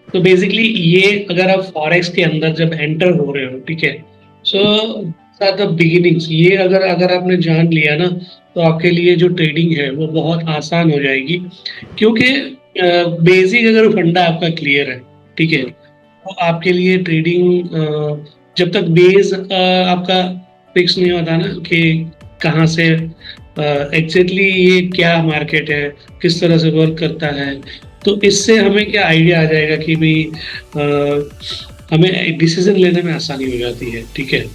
तो बेसिकली ये अगर आप फॉरेक्स के अंदर जब एंटर हो रहे हो, ठीक है, सो द बिगिनिंग्स, ये अगर अगर आपने जान लिया ना, तो आपके लिए जो ट्रेडिंग है वो बहुत आसान हो जाएगी, क्योंकि बेसिक अगर फंडा आपका क्लियर है, ठीक है, तो आपके लिए ट्रेडिंग, जब तक बेस आपका फिक्स नहीं होता ना कि कहाँ से एग्जैक्टली ये क्या मार्केट है, किस तरह से वर्क करता है, तो इससे हमें क्या आइडिया आ जाएगा कि भाई हमें डिसीजन लेने में आसानी हो जाती है, ठीक है।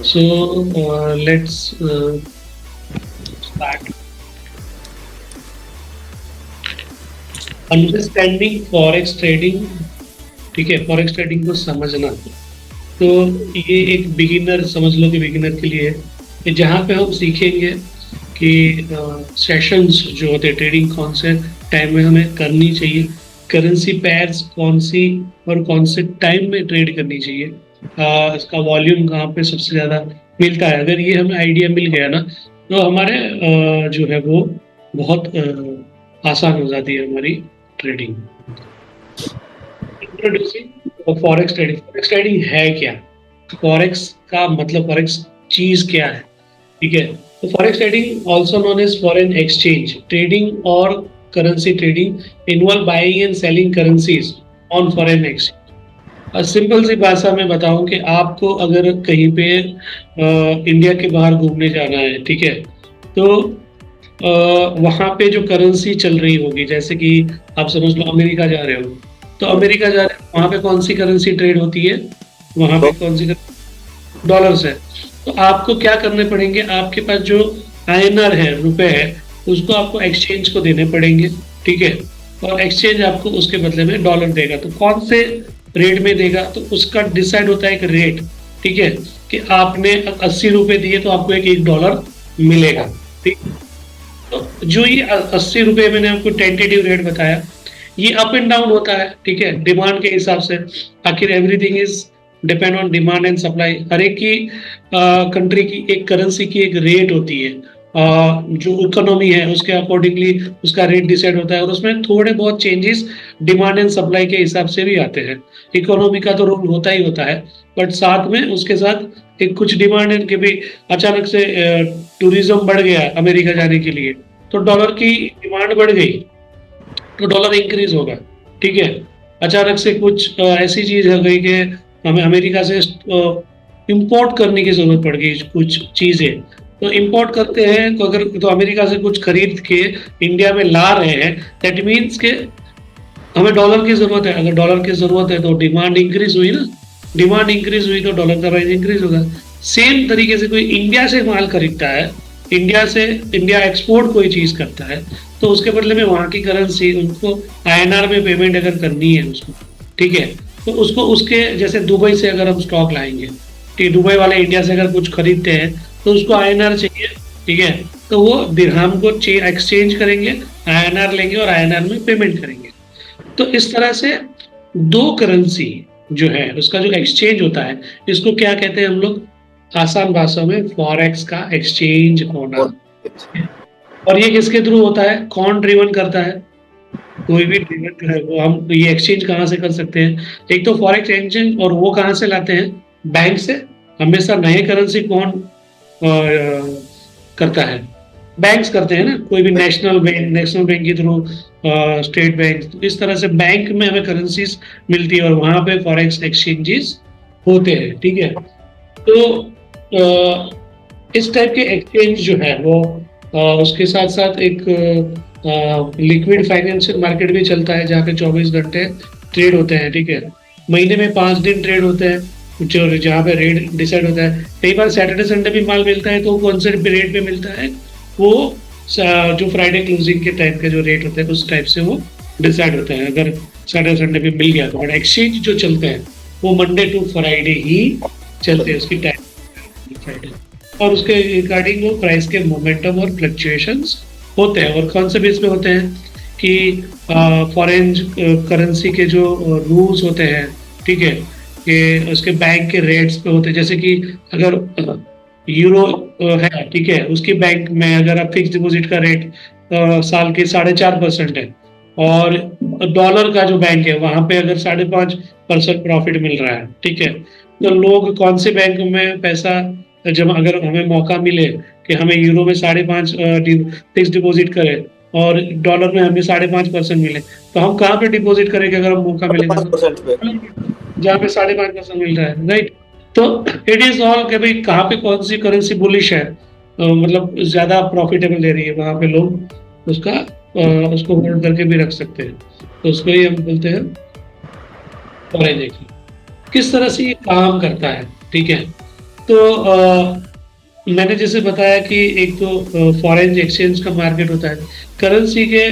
So let's start understanding forex trading, ठीक है, फॉरेक्स ट्रेडिंग को समझना। तो ये एक बिगिनर, समझ लो कि बिगिनर के लिए है, कि जहाँ पे हम सीखेंगे कि सेशंस जो होते हैं ट्रेडिंग कौन से टाइम में हमें करनी चाहिए, करेंसी पेयर्स कौन सी और कौन से टाइम में ट्रेड करनी चाहिए, इसका वॉल्यूम कहाँ पे सबसे ज़्यादा मिलता है। अगर ये हमें आइडिया मिल गया ना, तो हमारे जो है वो बहुत आसान हो जाती है हमारी trading. Introducing forex trading. Forex trading है क्या? फॉरेक्स का मतलब, फॉरेक्स चीज क्या है, ठीक है। तो forex trading also known as foreign exchange trading और currency trading involve buying and selling currencies on foreign exchange. Simple सी भाषा में बताऊं कि आपको अगर कहीं पे इंडिया के बाहर घूमने जाना है, ठीक है, तो वहाँ पे जो करेंसी चल रही होगी, जैसे कि आप समझ लो अमेरिका जा रहे हो, तो अमेरिका जा रहे हो, वहाँ पे कौन सी करेंसी ट्रेड होती है, वहाँ पे कौन सी डॉलर्स है। तो आपको क्या करने पड़ेंगे, आपके पास जो आईएनआर है, रुपए है, उसको आपको एक्सचेंज को देने पड़ेंगे, ठीक है, और एक्सचेंज आपको उसके बदले में डॉलर देगा। तो कौन से रेट में देगा, तो उसका डिसाइड होता है एक रेट, ठीक है, कि आपने 80 रुपए दिए तो आपको एक डॉलर मिलेगा, ठीक। तो जो ये 80 रुपए मैंने आपको टेंटेटिव रेट बताया, ये अप एंड डाउन होता है, ठीक है, डिमांड के हिसाब से। आखिर everything is depend on demand and supply. हर एक की कंट्री की एक करेंसी की एक रेट होती है, जो इकोनॉमी है उसके अकॉर्डिंगली उसका रेट डिसाइड होता है, और उसमें थोड़े बहुत चेंजेस डिमांड एंड सप्लाई के हिसाब से भी आते हैं। इकोनॉमी का तो रूल होता ही होता है, बट साथ में उसके साथ एक कुछ डिमांड है कि भी अचानक से टूरिज्म बढ़ गया अमेरिका जाने के लिए, तो डॉलर की डिमांड बढ़ गई, तो डॉलर इंक्रीज होगा, ठीक है। अचानक से कुछ ऐसी चीज हो गई कि हमें अमेरिका से इंपोर्ट करने की जरूरत पड़ गई कुछ चीजें, तो इंपोर्ट करते हैं, तो अगर तो अमेरिका से कुछ खरीद के इंडिया में ला रहे हैं, दैट मीन्स के हमें डॉलर की जरूरत है। अगर डॉलर की जरूरत है तो डिमांड इंक्रीज हुई ना, डिमांड इंक्रीज हुई तो डॉलर का प्राइस इंक्रीज होगा। सेम तरीके से कोई इंडिया से माल खरीदता है, इंडिया से, इंडिया एक्सपोर्ट कोई चीज करता है, तो उसके बदले में वहां की करेंसी उनको आईएनआर में पेमेंट अगर करनी है उसको, ठीक है, तो उसको उसके जैसे दुबई से अगर हम स्टॉक लाएंगे, ठीक, दुबई वाले इंडिया से अगर कुछ खरीदते हैं तो उसको आईएनआर चाहिए, ठीक है, तो वो दिरहम को एक्सचेंज करेंगे, आईएनआर लेंगे और आईएनआर में पेमेंट करेंगे। तो इस तरह से दो करेंसी जो है उसका जो एक्सचेंज होता है, इसको क्या कहते हैं हम लोग, आसान भाषा में फॉरेक्स का एक्सचेंज होना। और ये किसके थ्रू होता है, कौन ड्रिवन करता है, कोई भी ड्रिवन जो है वो, हम ये एक्सचेंज कहाँ से कर सकते हैं, एक तो फॉरेक्स एक्सचेंज, और वो कहाँ से लाते हैं, बैंक से। हमेशा नए करेंसी कौन करता है, बैंक्स करते हैं ना, कोई भी नेशनल बैंक, नेशनल बैंक के थ्रू, स्टेट बैंक, तो इस तरह से बैंक में हमें करेंसीज मिलती है और वहां पे फॉरेक्स एक्सचेंजेस होते हैं, ठीक है। तो इस टाइप के एक्सचेंज जो है वो, उसके साथ साथ एक लिक्विड फाइनेंशियल मार्केट भी चलता है, जहाँ पे 24 घंटे ट्रेड होते हैं, ठीक है, महीने में 5 दिन ट्रेड होते हैं, जो जहाँ पे रेट डिसाइड होता है। कई बार सैटरडे संडे भी माल मिलता है, तो कौन से रेट पे मिलता है, वो जो फ्राइडे क्लोजिंग के टाइम के जो रेट होते हैं उस टाइप से वो डिसाइड होता है। अगर सैटरडे संडे भी मिल गया तो, बट एक्सचेंज जो चलते हैं वो मंडे टू फ्राइडे ही चलते हैं, उसकी टाइम फ्राइडे, और उसके रिगार्डिंग वो प्राइस के मोमेंटम और फ्लक्चुएशंस होते हैं। और कौन से बेस पे होते हैं कि फॉरेन करेंसी के जो रूल्स होते हैं, ठीक है, कि उसके बैंक के रेट्स पे होते हैं। जैसे कि अगर यूरो है, ठीक है, उसकी बैंक में अगर आप फिक्स डिपॉजिट का रेट साल के 4.5% है, और डॉलर का जो बैंक है वहां पे अगर 5.5% प्रॉफिट मिल रहा है, ठीक है, तो लोग कौन से बैंक में पैसा जमा, अगर हमें मौका मिले कि हमें यूरो में 5.5 फिक्स डिपॉजिट करें और डॉलर में हमें 5.5% मिले, तो हम कहाँ पे डिपॉजिट करेंगे अगर हम मौका साढ़े मिलेगा पाँच तो? परसेंट पे। जहाँ पे 5.5% मिल रहा है, राइट? तो इट इज ऑल कि भाई कहाँ पे कौन सी करेंसी बुलिश है, मतलब ज्यादा प्रॉफिटेबल दे रही है, वहां पे लोग उसको होल्ड करके भी रख सकते हैं। तो उसको ही हम बोलते हैं फॉरेन एक्सचेंज। किस तरह से ये काम करता है, ठीक है? तो मैंने जैसे बताया कि एक तो फॉरेन एक्सचेंज का मार्केट होता है, करेंसी के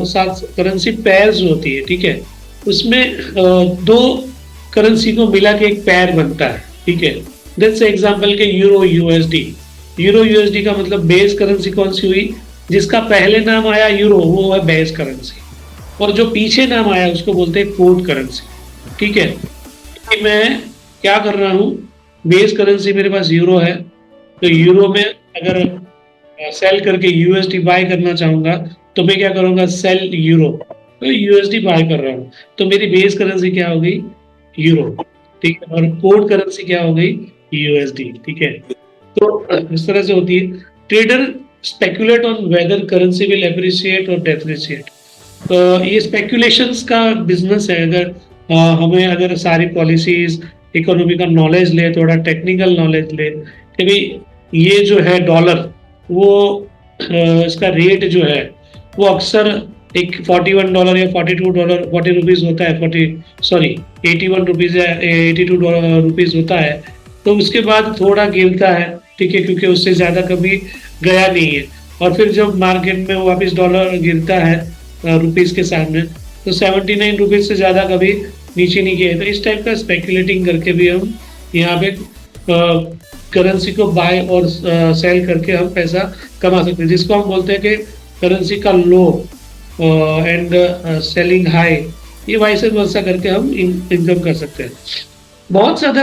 साथ करेंसी पेयर्स होती है, ठीक है? उसमें दो करेंसी को मिला के एक पेयर बनता है, ठीक है? जैसे एग्जांपल के यूरो यूएसडी। यूरो यूएसडी का मतलब बेस करेंसी कौन सी हुई? जिसका पहले नाम आया यूरो, वो है बेस करेंसी, और जो पीछे नाम आया उसको बोलते हैं कोड करेंसी, ठीक है? कि मैं क्या कर रहा हूँ, बेस करेंसी मेरे पास यूरो है, तो यूरो में अगर सेल करके यूएसडी बाय करना चाहूंगा, तो मैं क्या करूंगा, सेल यूरो, तो यूएसडी बाय कर रहा हूँ, तो मेरी बेस करेंसी क्या हो गई? यूरो, ठीक है? और कोड करेंसी क्या हो गई? यूएसडी, ठीक है? तो इस तरह से होती है। Trader speculate on whether currency will appreciate और डेप्रिसिएट। ये स्पेकुलेशंस का बिजनेस है। अगर हमें अगर सारी पॉलिसीज, इकोनॉमी का नॉलेज ले, थोड़ा टेक्निकल नॉलेज ले कि भाई ये जो है डॉलर, वो इसका रेट जो है वो अक्सर एक $41 या $42, 40 रुपीज होता है, 81 रुपीज या $82 होता है। तो उसके बाद थोड़ा गिरता है, ठीक है, क्योंकि उससे ज्यादा कभी गया नहीं है। और फिर जब मार्केट में वापस डॉलर गिरता है रुपीज के सामने, तो 79 रुपीज से ज्यादा कभी नीचे नहीं गया है। तो इस टाइप का स्पेकुलेटिंग करके भी हम यहाँ पे करेंसी को बाय और सेल करके हम पैसा कमा सकते हैं, जिसको हम बोलते हैं कि करेंसी का लो एंड सेलिंग हाई। ये वाइस वर्सा करके हम इनकम कर सकते हैं। बहुत ज्यादा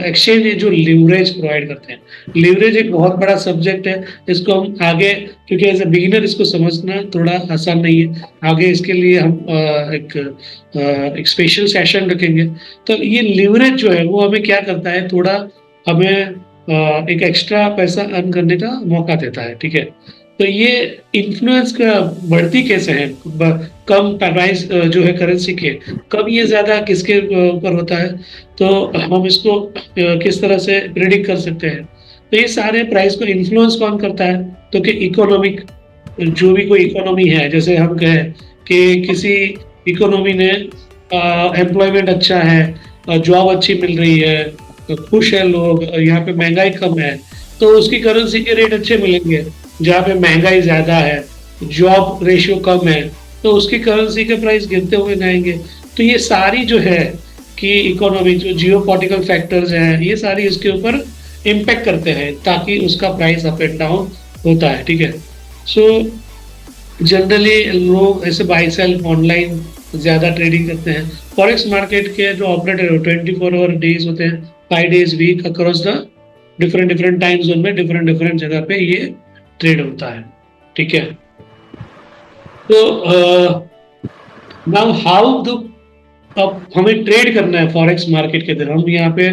एक्सचेंज है जो लिवरेज प्रोवाइड करते हैं। लिवरेज एक बहुत बड़ा सब्जेक्ट है, इसको हम आगे, क्योंकि एज ए बिगिनर इसको समझना थोड़ा आसान नहीं है, आगे इसके लिए हम एक स्पेशल सेशन रखेंगे। तो ये लिवरेज जो है वो हमें क्या करता है, थोड़ा हमें एक एक्स्ट्रा पैसा अर्न करने का मौका देता है, ठीक है? तो ये इन्फ्लुएंस का बढ़ती कैसे है, कम प्राइस जो है करेंसी के, कब ये ज्यादा किसके ऊपर होता है, तो हम इसको किस तरह से प्रिडिक्ट कर सकते हैं? तो ये सारे प्राइस को इन्फ्लुएंस कौन करता है? तो कि इकोनॉमिक, जो भी कोई इकोनॉमी है, जैसे हम कहें कि किसी इकोनॉमी ने एम्प्लॉयमेंट अच्छा है, जॉब अच्छी मिल रही है, तो खुश है लोग, यहाँ पे महंगाई कम है, तो उसकी करेंसी के रेट अच्छे मिलेंगे। जहाँ पे महंगाई ज्यादा है, जॉब रेशियो कम है, तो उसकी करेंसी के प्राइस गिरते हुए जाएंगे। तो ये सारी जो है कि इकोनॉमिक जो जियोपॉलिटिकल फैक्टर्स हैं, ये सारी इसके ऊपर इम्पेक्ट करते हैं, ताकि उसका प्राइस अप एंड डाउन होता है, ठीक है? सो जनरली लोग ऐसे बाई सेल ऑनलाइन ज्यादा ट्रेडिंग करते हैं। फॉरेक्स मार्केट के जो ऑपरेटर 24 आवर डेज होते हैं, 5 days week across the different different time zone में डिफरेंट डिफरेंट जगह पे ये ट्रेड होता है, ठीक है? तो नाउ हाउ द, अब हमें ट्रेड करना है फॉरेक्स मार्केट के अंदर, हम यहाँ पे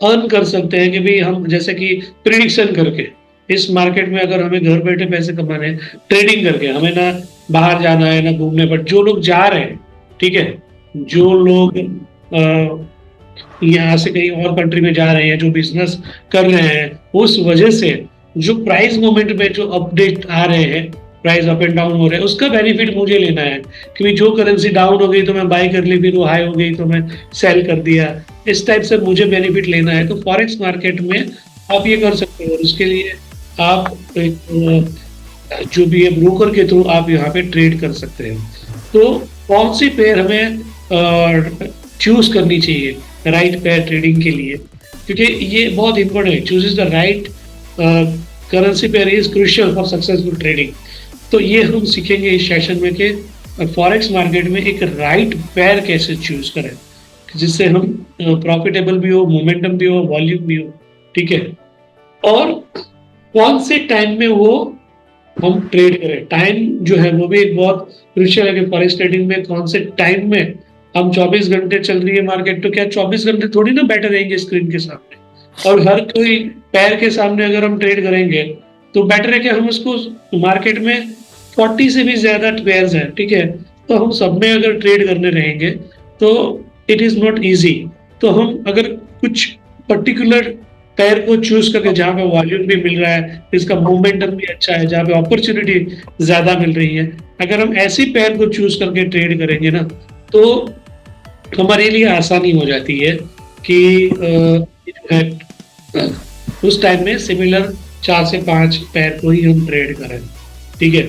अर्न कर सकते हैं कि भाई हम जैसे कि प्रिडिक्शन करके, इस मार्केट में अगर हमें घर बैठे पैसे कमाने हैं ट्रेडिंग करके, हमें ना बाहर जाना है ना घूमने, बट जो लोग जा रहे हैं, ठीक है, जो लोग यहाँ से कहीं और कंट्री में जा रहे हैं, जो बिजनेस कर रहे हैं, उस वजह से जो प्राइस मूवमेंट में जो अपडेट आ रहे हैं, प्राइस अप एंड डाउन हो रहे हैं, उसका बेनिफिट मुझे लेना है कि जो करेंसी डाउन हो गई तो मैं बाय कर ली, फिर वो हाई हो गई तो मैं सेल कर दिया। इस टाइप से मुझे बेनिफिट लेना है, तो फॉरेक्स मार्केट में आप ये कर सकते हो। उसके लिए आप एक जो भी है ब्रोकर के थ्रू आप यहाँ पे ट्रेड कर सकते हैं। तो कौन सी पेयर हमें चूज करनी चाहिए राइट पेयर ट्रेडिंग के लिए, क्योंकि ये बहुत इंपॉर्टेंट है। Choose the right currency pair is crucial for successful trading. तो ये हम सीखेंगे इस सेशन में कि फॉरेक्स मार्केट में एक राइट पेयर कैसे चूज करें, जिससे हम प्रॉफिटेबल भी हो, मोमेंटम भी हो, वॉल्यूम भी हो, ठीक है? और कौन से टाइम में वो हम ट्रेड करें। टाइम जो है वो भी एक बहुत क्रूशियल है कि फॉरेक्स ट्रेडिंग में कौन से टाइम में हम 24 घंटे चल रही है मार्केट, तो क्या 24 घंटे थोड़ी ना बैठे रहेंगे स्क्रीन के सामने, और हर कोई पैर के सामने अगर हम ट्रेड करेंगे तो बेटर है कि हम उसको, मार्केट में 40 से भी ज्यादा पेयर्स हैं, ठीक है, तो हम सब में अगर ट्रेड करने रहेंगे तो इट इज नॉट इजी। तो हम अगर कुछ पर्टिकुलर पैर को चूज करके जहां पे वॉल्यूम भी मिल रहा है, इसका मोमेंटम भी अच्छा है, जहां पे अपॉर्चुनिटी ज्यादा मिल रही है, अगर हम ऐसी पैर को चूज करके ट्रेड करेंगे ना तो हमारे लिए आसानी हो जाती है कि उस टाइम में सिमिलर 4 से 5 पैर को ही हम ट्रेड करें, ठीक है।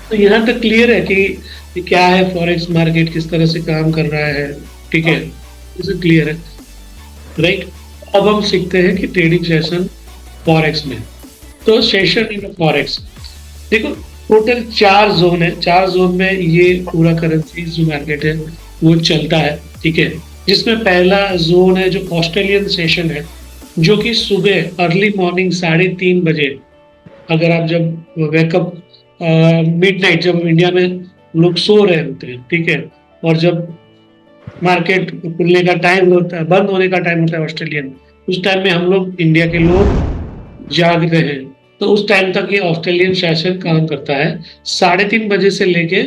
तो यहाँ तक क्लियर है कि क्या है फॉरेक्स मार्केट, किस तरह से काम कर रहा है, ठीक है, इसे क्लियर है, राइट। अब हम सीखते हैं कि ट्रेडिंग सेशन फॉरेक्स में। तो सेशन इन फॉरेक्स, देखो टोटल 4 जोन है, 4 जोन में ये पूरा करेंसी जो मार्केट है वो चलता है, ठीक है। जिसमें पहला जोन है जो ऑस्ट्रेलियन सेशन है, जो कि सुबह अर्ली मॉर्निंग 3:30 बजे, अगर आप जब वेकअप मिडनाइट, जब इंडिया में लोग सो रहे होते हैं, ठीक है, और जब मार्केट खुलने का टाइम होता है, बंद होने का टाइम होता है ऑस्ट्रेलियन, उस टाइम में हम लोग इंडिया के लोग जागते हैं। तो उस टाइम तक ये ऑस्ट्रेलियन सेशन काम करता है, 3:30 बजे से लेके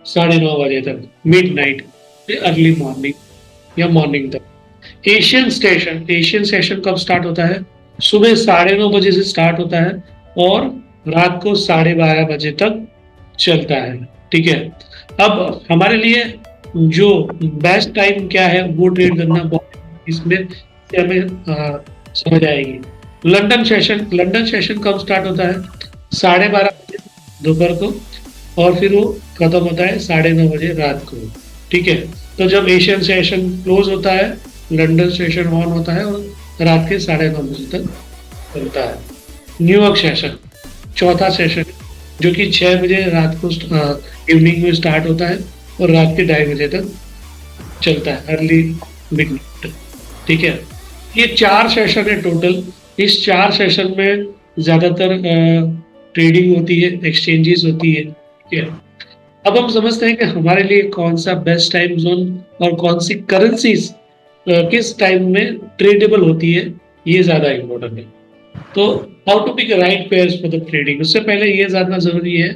9:30 बजे तक, मिड नाइट से अर्ली मॉर्निंग या मॉर्निंग तक। एशियन सेशन कब स्टार्ट होता है? सुबह 9:30 बजे से स्टार्ट होता है और रात को 12:30 बजे तक चलता है, ठीक है। अब हमारे लिए जो बेस्ट टाइम क्या है वो ट्रेड करना बहुत, इसमें से हमें समझ आएगी। लंदन सेशन कब स्टार्ट होता है? 12:30 बजे दोपहर को, और फिर वो खत्म होता है 9:30 बजे रात को, ठीक है। तो जब एशियन सेशन क्लोज होता है, लंदन सेशन ऑन होता है और रात के 9:30 बजे तक चलता है। न्यूयॉर्क सेशन चौथा सेशन, जो कि 6 बजे रात को इवनिंग में स्टार्ट होता है और रात के 2:30 बजे तक चलता है, अर्ली मिडनाइट, ठीक है। ये 4 सेशन है टोटल। इस 4 सेशन में ज्यादातर ट्रेडिंग होती है, एक्सचेंजेस होती है, ठीक है। अब हम समझते हैं कि हमारे लिए कौन सा बेस्ट टाइम जोन और कौन सी करेंसीज किस टाइम में ट्रेडेबल होती है, ये ज्यादा इम्पोर्टेंट है। तो how to pick right pairs for the trading, उससे पहले ये जानना जरूरी है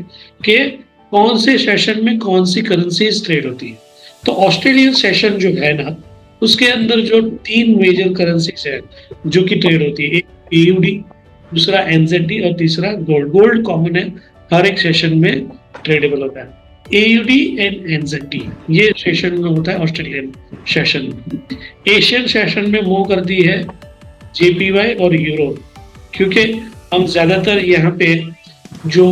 कि कौन से सेशन में कौन सी करेंसीज ट्रेड होती है। तो ऑस्ट्रेलियन सेशन जो है ना, उसके अंदर जो 3 मेजर करेंसीज है जो कि ट्रेड होती है, एक एयूडी, दूसरा एनजेडी और तीसरा गोल्ड। गोल्ड कॉमन है, हर एक सेशन में ट्रेडेबल होता है। एयूडी एंड एनजेडी ये सेशन में होता है ऑस्ट्रेलियन सेशन। एशियन सेशन में मूव करती है जेपीवाई और यूरो, क्योंकि हम ज्यादातर यहाँ पे जो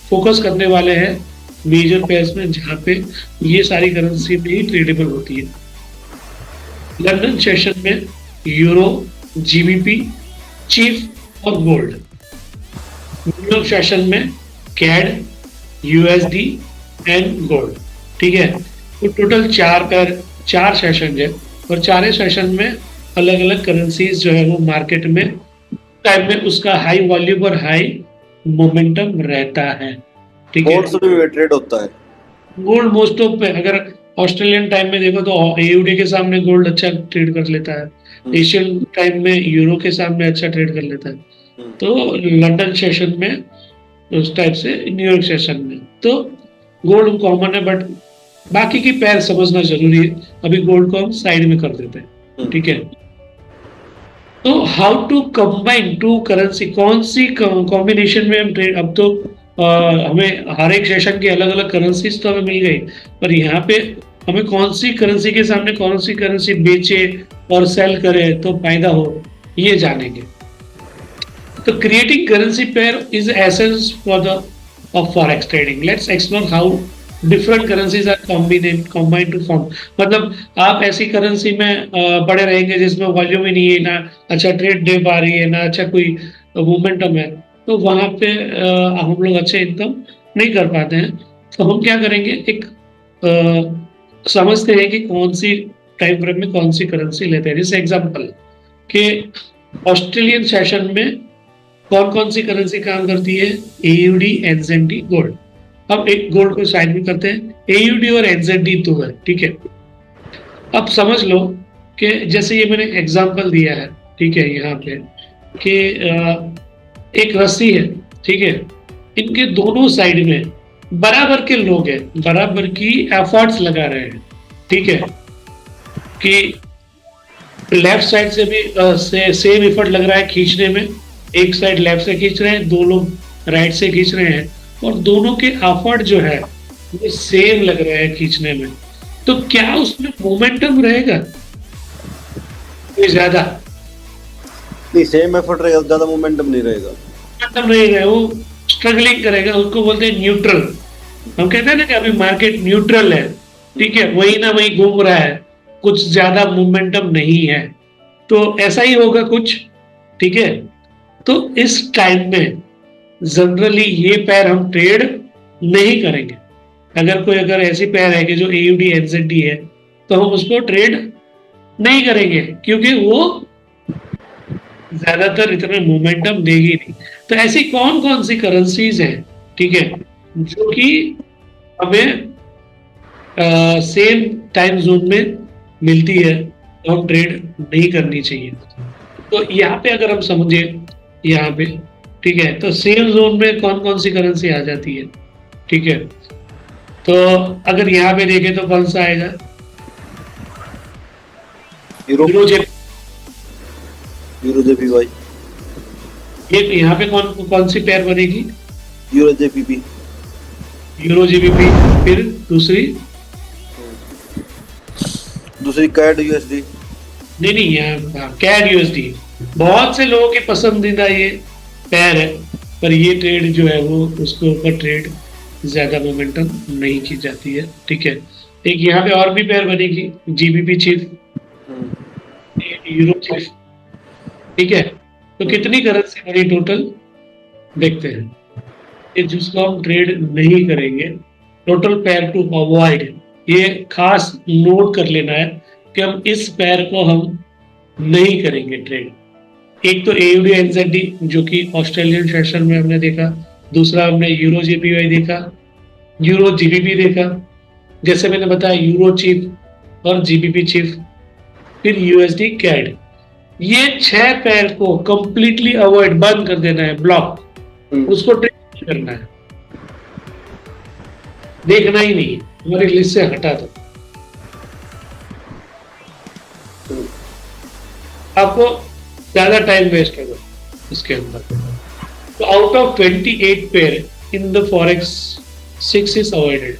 फोकस करने वाले हैं मेजर पेयर्स में, जहाँ पे ये सारी करेंसी भी ट्रेडेबल होती है। लंदन सेशन में यूरो, जीबीपी, चीफ और गोल्ड। न्यूयॉर्क सेशन में कैड, यूएसडी एंड गोल्ड, ठीक है। तो टोटल 4 सेशन है और 4 सेशन में अलग अलग करेंसीज जो है वो मार्केट में टाइम में उसका हाई वॉल्यूम और हाई मोमेंटम रहता है, ठीक है। गोल्ड से भी ट्रेड होता है। गोल्ड मोस्ट ऑफ पे अगर ऑस्ट्रेलियन टाइम में देखो तो एयूडी के सामने गोल्ड अच्छा ट्रेड कर लेता है, एशियन टाइम में यूरो के सामने अच्छा ट्रेड कर लेता है। तो लंदन सेशन में उस टाइप से, न्यूयॉर्क सेशन में तो गोल्ड कॉमन है, बट बाकी की पैर समझना जरूरी है। अभी गोल्ड को हम साइड में कर देते हैं, ठीक है। तो how to combine two currency, कौन सी कॉम्बिनेशन में हम ट्रेड, अब तो हमें हर एक सेशन की अलग अलग करेंसीज तो हमें मिल गई, पर यहाँ पे हमें कौन सी करेंसी के सामने कौन सी करेंसी बेचे और सेल करे तो फायदा हो, ये जानेंगे। तो creating currency pair is essence for the of forex trading. Let's explore how different currencies are combined to form. मतलब आप ऐसी करेंसी में पड़े रहेंगे जिसमें वॉल्यूम ही नहीं है, ना अच्छा ट्रेड दे पा रही है, ना अच्छा कोई मोमेंटम है, तो वहां पे हम लोग अच्छे इनकम नहीं कर पाते हैं। तो हम क्या करेंगे, एक समझते हैं कि कौन सी टाइम फ्रेम में कौन सी करेंसी लेते हैं। जैसे एग्जाम्पल कि ऑस्ट्रेलियन सेशन में कौन कौन सी करेंसी काम करती है? AUD, NZD, gold. अब एक गोल्ड को साइड में करते हैं। एयूडी और एनजेडी दो है, ठीक है। अब समझ लो कि जैसे ये मैंने एग्जांपल दिया है, ठीक है, यहाँ पे कि एक रस्सी है, ठीक है, इनके दोनों साइड में बराबर के लोग हैं, बराबर की एफर्ट्स लगा रहे हैं, ठीक है, कि लेफ्ट साइड से भी सेम एफर्ट लग रहा है खींचने में। एक साइड लेफ्ट से खींच रहे हैं, दो लोग राइट से खींच रहे हैं, और दोनों के एफर्ट जो है वो सेम लग रहे हैं खींचने में। तो क्या उसमें मोमेंटम रहेगा कोई ज्यादा? नहीं, सेम एफर्ट रहेगा, ज्यादा मोमेंटम नहीं रहेगा। मोमेंटम नहीं रहेगा, वो स्ट्रगलिंग करेगा, उसको बोलते हैं न्यूट्रल। हम कहते हैं ना कि अभी मार्केट न्यूट्रल है, ठीक है, वही ना वही घूम रहा है, कुछ ज्यादा मोमेंटम नहीं है। तो ऐसा ही होगा कुछ, ठीक है। तो इस टाइम में जनरली ये पैर हम ट्रेड नहीं करेंगे। अगर ऐसी पैर है कि जो एयूडी एनजेडी है, तो हम उसको ट्रेड नहीं करेंगे, क्योंकि वो ज्यादातर इतना मोमेंटम देगी नहीं। तो ऐसी कौन कौन सी करेंसीज हैं, ठीक है, जो कि हमें सेम टाइम जोन में मिलती है, तो हम ट्रेड नहीं करनी चाहिए। तो यहाँ पे अगर हम समझे, यहाँ पे, ठीक है, तो सेम जोन में कौन कौन सी करेंसी आ जाती है, ठीक है। तो अगर यहाँ पे देखें तो कौन सा आएगा? Euro JP. Euro JPY. ये यहाँ पे कौन कौन सी पेयर बनेगी? Euro JPP. Euro GBP. फिर दूसरी कैड यूएसडी। नहीं, यहाँ कैड यूएसडी बहुत से लोगों की पसंदीदा ये पेयर है, पर ये ट्रेड जो है वो उसके ऊपर ट्रेड ज्यादा मोमेंटम नहीं की जाती है, ठीक है। एक यहाँ पे और भी पेयर बनेगी, जीबीपी चीफ, यूरो चीफ, ठीक है। तो कितनी करेंसी बनी टोटल देखते हैं, ये जिसको हम ट्रेड नहीं करेंगे। टोटल पेयर टू अवॉइड, ये खास नोट कर लेना है कि हम इस पेयर को हम नहीं करेंगे ट्रेड। एक तो एयूडी एनजेडी जो कि ऑस्ट्रेलियन सेशन में हमने देखा, दूसरा हमने यूरो जेपीवाई देखा, यूरो जीबीपी देखा, जैसे मैंने बताया यूरो चीफ और जीबीपी चीफ, फिर यूएसडी कैड। ये 6 पेयर को कंप्लीटली अवॉइड, बंद कर देना है, ब्लॉक, उसको ट्रेड करना है, देखना ही नहीं, हमारी लिस्ट से हटा दो। आपको ज्यादा टाइम वेस्ट होगा इसके अंदर। तो out of 28 pair in the forex 6 is avoided.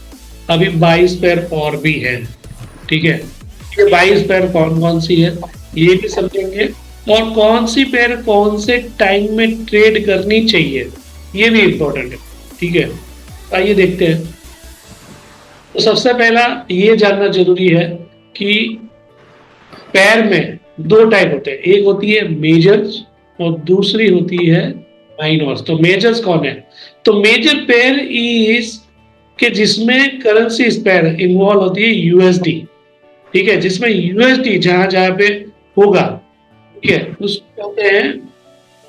अभी 22 पेयर और भी है, ठीक है। ये 22 पेयर कौन कौन सी है ये भी समझेंगे, और कौन सी पेयर कौन से टाइम में ट्रेड करनी चाहिए ये भी इंपॉर्टेंट है, ठीक है। आइए देखते हैं। तो सबसे पहला ये जानना जरूरी है कि पैर में 2 टाइप होते हैं, एक होती है मेजर्स और दूसरी होती है माइनर्स। तो मेजर्स कौन है? तो मेजर पेयर इज के जिसमें करेंसी पेयर इन्वॉल्व होती है यूएसडी, ठीक है, जिसमें यूएसडी जहां जहां पे होगा, ठीक है, उसको कहते हैं।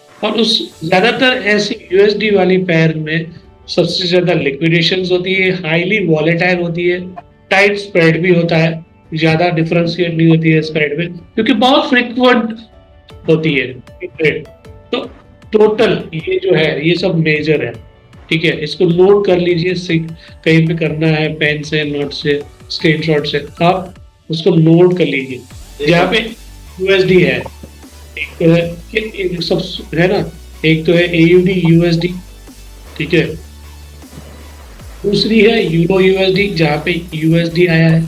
और उस ज्यादातर ऐसी यूएसडी वाली पेयर में सबसे ज्यादा लिक्विडेशंस होती है, हाईली वॉलेटाइल होती है, टाइट स्प्रेड भी होता है, ज्यादा डिफरेंशिएट नहीं होती है स्प्रेड में, क्योंकि बहुत फ्रिक्वेंट होती है ट्रेड। तो टोटल ये जो है ये सब मेजर है, ठीक है। इसको नोट कर लीजिए, कहीं पे करना है पेन से, नोट से, स्क्रीनशॉट से, आप उसको नोट कर लीजिए। जहाँ पे यूएसडी है, एक तो है कि सब है ना, एक तो है एयूडी यूएसडी, ठीक है, दूसरी है यूरो यूएसडी जहाँ पे यूएसडी आया है,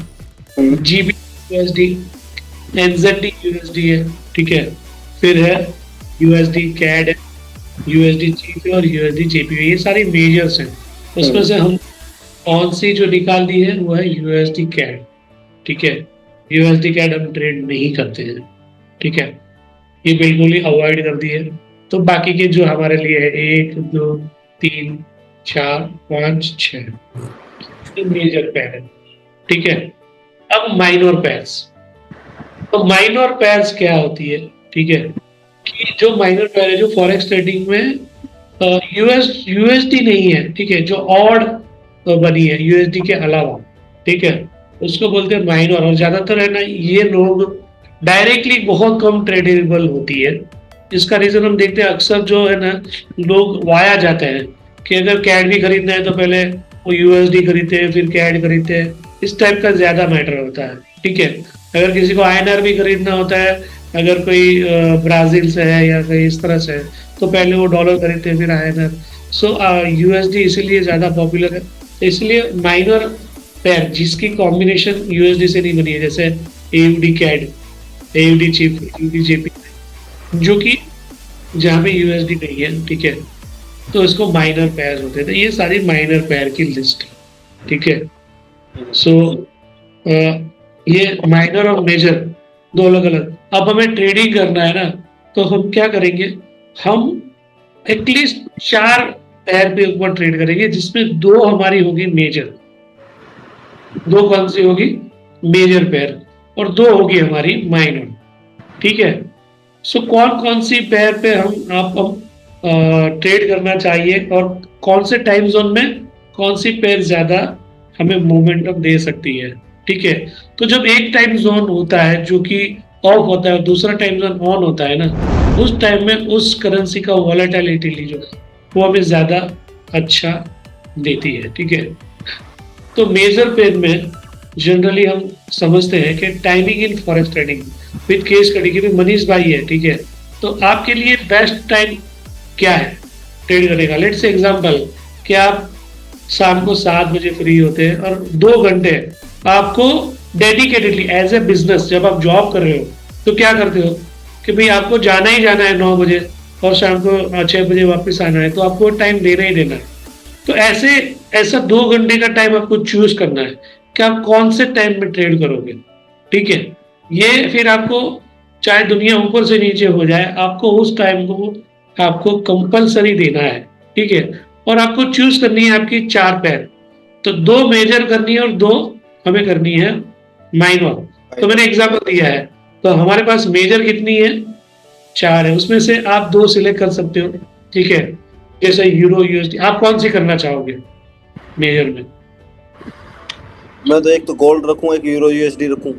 जीबी यूएसडी, एनजेडी यूएसडी है, ठीक है, फिर है यूएसडी कैड है, यूएसडी चीफ है और यूएसडी जेपी, ये सारी मेजर्स हैं। उसमें से हम कौन सी जो निकाल दी है वो है यूएसडी कैड, ठीक है। यूएसडी कैड हम ट्रेड नहीं करते हैं, ठीक है, ये बिल्कुल ही अवॉइड कर दी है। तो बाकी के जो हमारे लिए है 1 2 3 4 5 6 मेजर पेयर है, ठीक है। अब माइनर पेयर्स, तो माइनर पेयर्स क्या होती है, ठीक है, कि जो माइनर पेयर है जो फॉरेक्स ट्रेडिंग में यूएसडी नहीं है, ठीक है, जो ऑड बनी है यूएसडी के अलावा, ठीक है, उसको बोलते हैं माइनर। और ज्यादातर है ना ये लोग डायरेक्टली बहुत कम ट्रेडेबल होती है। इसका रीजन हम देखते हैं अक्सर जो है ना लोग वाया जाते हैं कि अगर कैड भी खरीदना है तो पहले वो यूएसडी खरीदते हैं फिर कैड खरीदते हैं, इस टाइप का ज्यादा मैटर होता है, ठीक है। अगर किसी को आईएनआर भी खरीदना होता है, अगर कोई ब्राजील से है या कहीं इस तरह से है, तो पहले वो डॉलर खरीदते हैं फिर आईएनआर। सो यूएसडी इसीलिए ज्यादा पॉपुलर है। इसलिए माइनर पेयर जिसकी कॉम्बिनेशन यूएसडी से नहीं बनी है, जैसे AUD CAD, AUD CHF, AUD JP, जो कि जहाँ पे यूएसडी नहीं है, ठीक है, तो इसको माइनर पेयर होते हैं। तो ये सारी माइनर पेयर की लिस्ट है, ठीक है। सो ये माइनर और मेजर दो अलग अलग। अब हमें ट्रेडिंग करना है ना, तो हम क्या करेंगे, हम एटलीस्ट 4 पेयर पे ऊपर ट्रेड करेंगे, जिसमें 2 हमारी होगी मेजर, 2 कौन सी होगी, मेजर पेयर, और 2 होगी हमारी माइनर, ठीक है। सो कौन कौन सी पेयर पे हम ट्रेड करना चाहिए और कौन से टाइम जोन में कौन सी पेयर ज्यादा हमें मोमेंटम दे सकती है, ठीक है। तो जब एक टाइम जोन होता है जो कि ऑफ होता है और दूसरा टाइम जोन ऑन होता है ना, उस टाइम में उस करेंसी का वॉलेटिलिटी जो है वो हमें ज्यादा अच्छा देती है, ठीक है। तो मेजर पेयर में जनरली हम समझते हैं कि timing in forex trading with case study की भी मनीष भाई है, ठीक है। तो आपके लिए बेस्ट टाइम क्या है ट्रेड करने का? लेट्स से एग्जांपल कि आप शाम को 7 बजे फ्री होते हैं और 2 घंटे आपको डेडिकेटेडली एज ए बिजनेस, जब आप जॉब कर रहे हो तो क्या करते हो कि भाई आपको जाना ही जाना है 9 बजे और शाम को 6 बजे वापस आना है, तो आपको टाइम देना ही देना है। तो ऐसा 2 घंटे का टाइम आपको चूज करना है कि आप कौन से टाइम में ट्रेड करोगे, ठीक है। ये फिर आपको चाहे दुनिया ऊपर से नीचे हो जाए, आपको उस टाइम को आपको कंपलसरी देना है, ठीक है। और आपको चूज करनी है आपकी 4 पेयर, तो 2 मेजर करनी है और 2 हमें करनी है माइनर। तो मैंने एग्जाम्पल दिया है, तो हमारे पास मेजर कितनी है, 4 है, उसमें से आप 2 सिलेक्ट कर सकते हो, ठीक है। जैसे यूरो यूएसडी, आप कौन सी करना चाहोगे मेजर में? मैं तो एक तो गोल्ड रखूं, एक यूरो यूएसडी रखूं।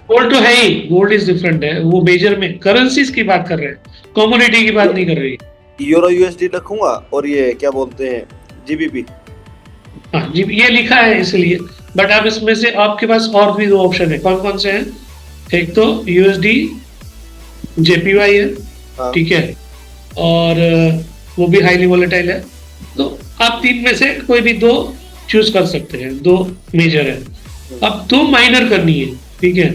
गोल्ड तो है ही, गोल्ड इज डिफरेंट है, वो मेजर में करेंसीज की बात कर रहे हैं, कमोडिटी की बात नहीं कर रही। यूरो यूएसडी रखूंगा और ये क्या बोलते हैं, जीबीपी। हाँ जी, ये लिखा है इसलिए, बट आप इसमें से आपके पास और भी 2 ऑप्शन है, कौन कौन से हैं? एक तो यूएसडी जेपीवाई है, हाँ। ठीक है, और वो भी हाईली वोलेटाइल है। तो आप 3 में से कोई भी 2 चूज कर सकते हैं, 2 मेजर है। अब 2 माइनर करनी है, ठीक है।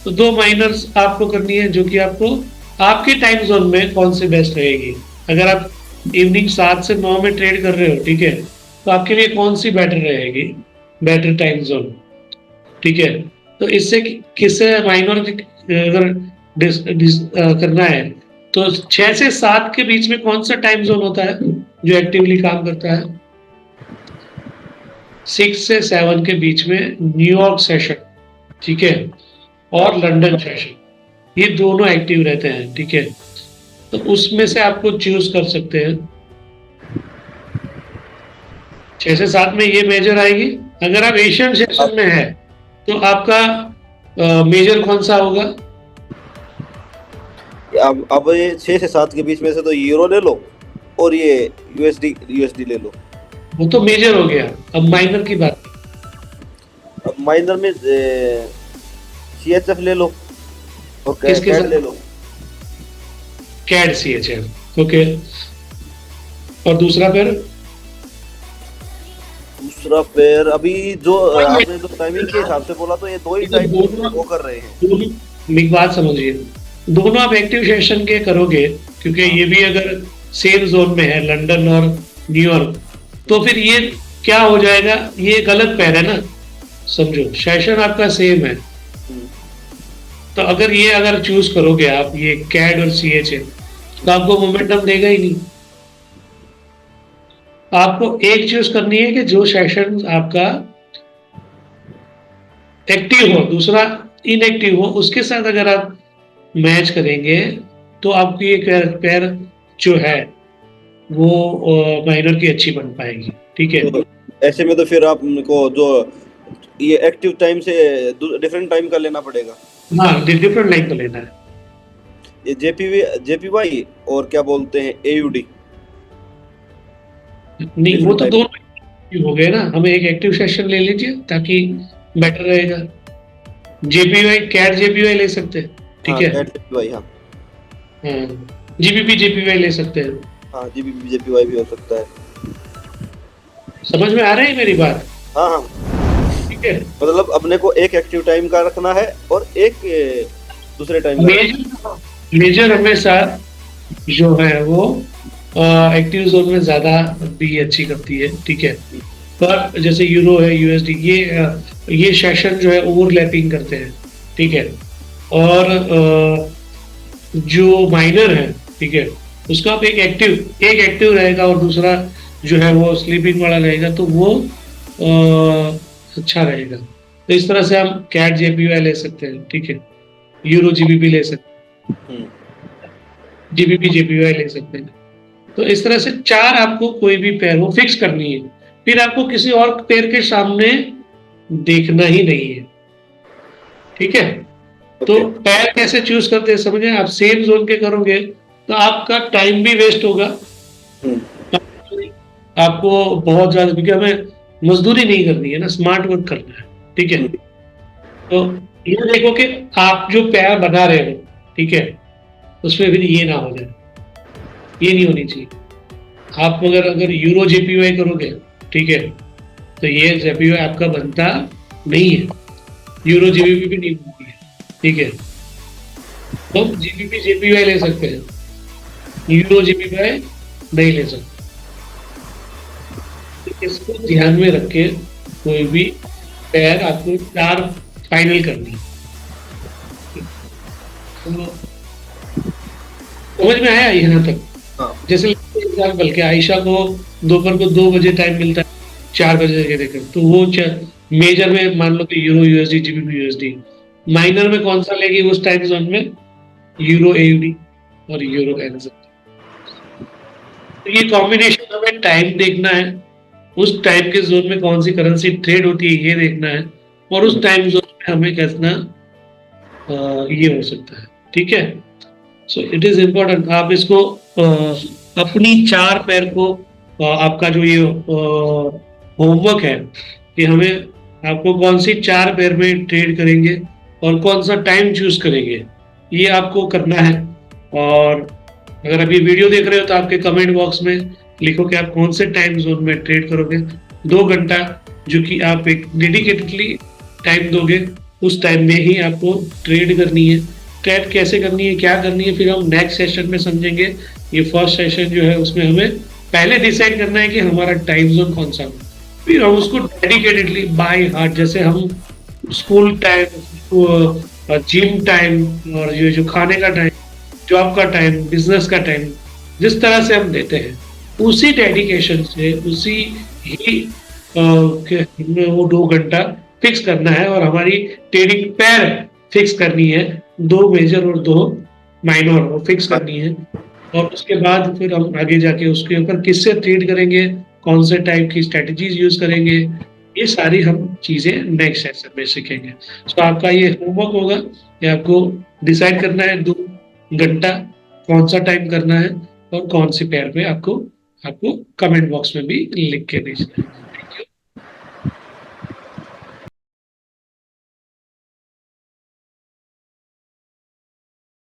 तो 2 माइनर्स आपको करनी है जो कि आपको आपके टाइम जोन में कौन सी बेस्ट रहेगी। अगर आप इवनिंग 7 से 9 में ट्रेड कर रहे हो, ठीक है, तो आपके लिए कौन सी बेटर रहेगी, बेटर टाइम जोन, ठीक है। तो इससे किससे माइनर अगर करना है, तो 6 से 7 के बीच में कौन सा टाइम जोन होता है जो एक्टिवली काम करता है? 6 से 7 के बीच में न्यूयॉर्क सेशन, ठीक है, और लंदन सेशन, ये दोनों एक्टिव रहते हैं, ठीक है। तो उसमें से आपको चूज कर सकते हैं। 6 से 7 में ये मेजर आएगी। अगर आप एशियन सेशन में है तो आपका मेजर कौन सा होगा? अब ये 6 से 7 के बीच में से तो यूरो ले लो और ये यूएसडी ले लो। वो तो मेजर हो गया, अब माइनर की बात। अब माइनर में सीएचएफ ले लो और किसके कैड साथ? ले लो। CAD CHF, okay. और दूसरा पेयर? दूसरा पेयर अभी जो आपने जो टाइमिंग के हिसाब से बोला, तो ये 2 ही टाइम वो कर रहे हैं। एक बात समझिए, दोनों आप एक्टिव सेशन के करोगे, क्योंकि ये भी अगर सेम जोन में है लंदन और न्यूयॉर्क, तो फिर ये क्या हो जाएगा, ये गलत पेयर है ना, समझो सेशन आपका सेम है। तो अगर चूज करोगे आप ये कैड और सीएचएफ, तो आपको मोमेंटम देगा ही नहीं। आपको एक चूज करनी है कि जो सेशन आपका एक्टिव हो, दूसरा इनएक्टिव हो, उसके साथ अगर आप मैच करेंगे तो आपकी एक पैर जो है वो माइनर की अच्छी बन पाएगी। ठीक है, तो ऐसे में तो फिर आपको जो ये एक्टिव टाइम से डिफरेंट टाइम का लेना पड़ेगा। हाँ डिफरेंट लाइन का लेना है। ये जेपीवाई और क्या बोलते हैं एयूडी, नहीं वो डिफरेंट तो टाइप। दोनों हो गए ना, हमें एक एक्टिव सेशन ले लीजिए ताकि बेटर रहेगा। जेपीवाई कैट जेपीवाई ले सकते हैं, ठीक हाँ है। कैट जेपीवाई, हाँ। जीबीपी जेपीवाई ले सकते हैं। हाँ जीबी जेपीवाई भी हो सकता है। समझ में आ रही है मेरी बात? हाँ हाँ, ठीक है। मतलब अपने को एक एक्टिव टाइम का रखना है और एक दूसरे टाइम का रखना मेजर मेजर हमेशा जो है वो एक्टिव जोन में ज्यादा भी अच्छी करती है, ठीक है। पर जैसे यूरो है, यूएसडी, ये सेशन जो है ओवरलैपिंग करते हैं, ठीक है। और जो माइनर है, ठीक है, उसका आप एक एक्टिव रहेगा और दूसरा जो है वो स्लीपिंग वाला रहेगा, तो वो अच्छा रहेगा। तो इस तरह से हम कैट जेपीवाई ले सकते हैं, ठीक है। यूरो जीबीपी ले सकते है। हैं, जीबीपी जेपीवाई ले सकते हैं। तो इस तरह से चार आपको कोई भी पेयर वो फिक्स करनी है, फिर आपको किसी और पेयर के सामने देखना ही नहीं है, ठीक है। तो ओके। पैर कैसे चूज करते हैं समझे, आप सेम जोन के करोगे तो आपका टाइम भी वेस्ट होगा, हम्म। आपको बहुत ज्यादा, क्योंकि हमें मजदूरी नहीं करनी है ना, स्मार्ट वर्क करना है, ठीक है। हम्म। तो ये देखो कि आप जो पैर बना रहे हो, ठीक है, उसमें फिर ये ना हो जाए, ये नहीं होनी चाहिए। आप अगर अगर यूरो जेपीवाई करोगे, ठीक है, तो ये जेपीवाई आपका बनता नहीं है, यूरो जीबीपी भी नहीं बनती है, ठीक है। तो जीबीपी जेपीवाई ले सकते हैं, यूरो जीबीवाई नहीं ले सकते। तो इसको ध्यान में रख के कोई भी पैर आपको चार फाइनल करनी है। तो समझ में आया यहाँ तक? हाँ जैसे एग्जाम्पल के आयशा को दोपहर को 2 बजे टाइम मिलता है, 4 बजे के देखकर, तो वो मेजर में मान लो कि euro USD GBP USD, minor में कौन सा लेगी उस टाइम जोन में, यूरो एयूडी और यूरो एनजेड। तो ये कॉम्बिनेशन हमें टाइम देखना है, उस टाइम के जोन में कौन सी करेंसी ट्रेड होती है ये देखना है, और उस टाइम जोन में हमें कितना ये हो सकता है, ठीक है। सो इट इज इम्पोर्टेंट आप इसको अपनी चार पैर को आपका जो ये होमवर्क है कि हमें आपको कौन सी चार पैर में ट्रेड करेंगे और कौन सा टाइम चूज करेंगे, ये आपको करना है। और अगर अभी वीडियो देख रहे हो तो आपके कमेंट बॉक्स में लिखो कि आप कौन से टाइम जोन में ट्रेड करोगे। 2 घंटा जो कि आप एक डेडिकेटेडली टाइम दोगे, उस टाइम में ही आपको ट्रेड करनी है। ट्रेड कैसे करनी है, क्या करनी है, फिर हम नेक्स्ट सेशन में समझेंगे। ये फर्स्ट सेशन जो है उसमें हमें पहले डिसाइड करना है कि हमारा टाइम जोन कौन सा हो, फिर हम उसको डेडिकेटेडली बाय हार्ट, जैसे हम स्कूल टाइम, जिम टाइम, और ये जो खाने का टाइम, जॉब का टाइम, बिजनेस का टाइम, जिस तरह से हम देते हैं उसी डेडिकेशन से, उसी ही वो 2 घंटा फिक्स करना है और हमारी ट्रेडिंग पैर फिक्स करनी है, 2 मेजर और 2 माइनर वो फिक्स करनी है। और उसके बाद फिर हम आगे जाके उसके ऊपर किससे ट्रेड करेंगे, कौन से टाइप की स्ट्रेटजीज यूज करेंगे, ये सारी हम चीजें नेक्स्ट सेशन में सीखेंगे। तो आपका ये होमवर्क होगा कि आपको डिसाइड करना है 2 घंटा कौन सा टाइम करना है और कौन सी पेयर पे आपको आपको कमेंट बॉक्स में भी लिख के भेजना है।